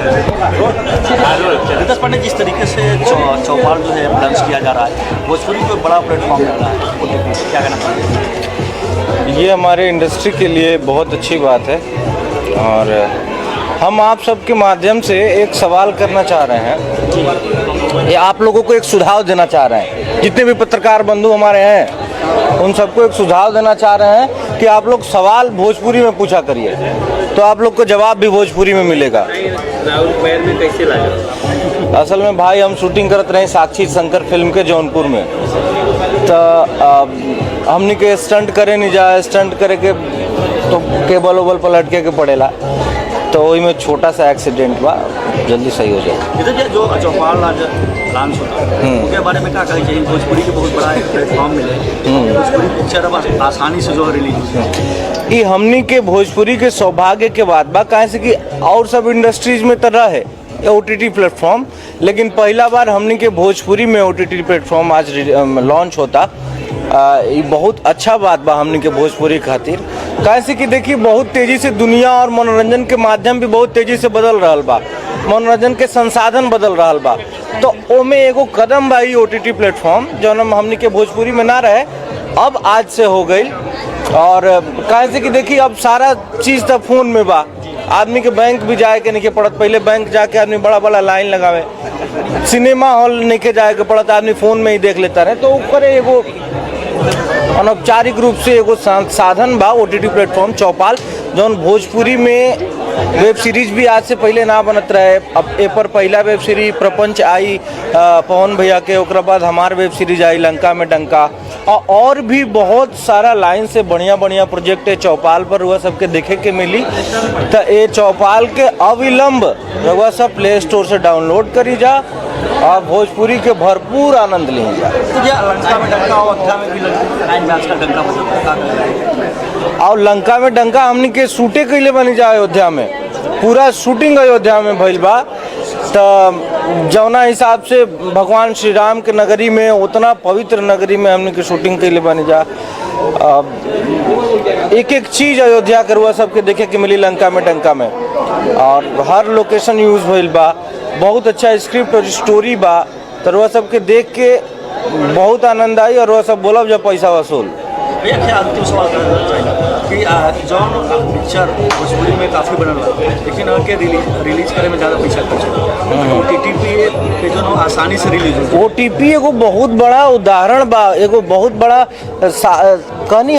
रितेश पांडे, जिस तरीके से चौपाल जो है लॉन्च किया जा रहा है, भोजपुरी को बड़ा प्लेटफॉर्म मिल रहा है, क्या कहना चाहिए? ये हमारे इंडस्ट्री के लिए बहुत अच्छी बात है और हम आप सबके माध्यम से एक सवाल करना चाह रहे हैं, ये आप लोगों को एक सुझाव देना चाह रहे हैं। जितने भी पत्रकार बंधु हमारे हैं उन सबको एक सुझाव देना चाह रहे हैं कि आप लोग सवाल भोजपुरी में पूछा करिए, तो आप लोग को जवाब भी भोजपुरी में मिलेगा। राहुल पैर में कैसे लगा? असल में भाई हम शूटिंग करते रहे साक्षी शंकर फिल्म के जौनपुर में, तो हमने के स्टंट करे नहीं जाए, स्टंट करे के तो केबल ओबल पर लटके के पड़ेला, तो वही में छोटा सा एक्सीडेंट हुआ, जल्दी सही हो जाए। जो चौपाल आज लॉन्च होता है उसके बारे में क्या कहना चाहिए? भोजपुरी के बहुत बड़ा एक प्लेटफॉर्म मिले, भोजपुरी पिक्चर अब आसानी से जो रिलीज होती है, ये हमनी के भोजपुरी के सौभाग्य के बात बा, काहे से कि और सब इंडस्ट्रीज में तो रहे OTT प्लेटफॉर्म, लेकिन पहला बार हमनी के भोजपुरी में OTT प्लेटफॉर्म आज लॉन्च होता। ये बहुत अच्छा बात बा हमनी के भोजपुरी खातिर, काहे से कि देखिए बहुत तेजी से दुनिया और मनोरंजन के माध्यम भी बहुत तेजी से बदल रहा बा, मनोरंजन के संसाधन बदल रहा बा, तो ओमे एगो कदम बा OTT प्लेटफॉर्म जो हमनी के भोजपुरी में ना रहे, अब आज से हो गई। और काहे से कि देखिए अब सारा चीज़ तो फोन में बा, आदमी के बैंक भी जाए के नहीं पड़त, पहले बैंक जाके आदमी बड़ा बड़ा लाइन लगावे, सिनेमा हॉल नहीं के जाए के पड़त, आदमी फ़ोन में ही देख लेता रहे, तो ऊपर एगो अनौपचारिक रूप से एगो साधन बा OTT प्लेटफॉर्म चौपाल, जौन भोजपुरी में वेब सीरीज भी आज से पहले ना बनत रहे। अब ए पर पहला वेब सीरीज प्रपंच आई पवन भैया के, ओकरा बाद हमार वेब सीरीज आई लंका में डंका, और भी बहुत सारा लाइन से बढ़िया बढ़िया प्रोजेक्ट है चौपाल पर हुआ सबके देखे के मिली। तो ये चौपाल के अविलंब रउआ सब प्ले स्टोर से डाउनलोड करी जा और भोजपुरी के भरपूर आनंद ली जा। लंका में डंका और अयोध्या में भी लाइन में आजकल डंका बजता है, और लंका में डंका हमनी के शूटे कैले बनी जा, अयोध्या में पूरा शूटिंग अयोध्या में भइल बा। तो जौना हिसाब से भगवान श्री राम के नगरी में, उतना पवित्र नगरी में हमने के शूटिंग कैले बनी जा। एक एक चीज़ अयोध्या के रुआ सबके देखे के मिली लंका में डंका में, और हर लोकेशन यूज़ भइल बा, बहुत अच्छा स्क्रिप्ट और स्टोरी बा, तो रुआ सबके देख के बहुत आनंद आई और रुआ सब बोलब जब पैसा वसूल। भैया क्या अंतिम सवाल करना चाहिए कि जौन पिक्चर भोजपुरी में काफ़ी बनल बा, लेकिन अगर के रिलीज करे में ज़्यादा पैसा खर्च होता, OTT पे जो आसानी से रिलीज होता है। OTT एगो बहुत बड़ा उदाहरण बा, एगो बहुत बड़ा कहानी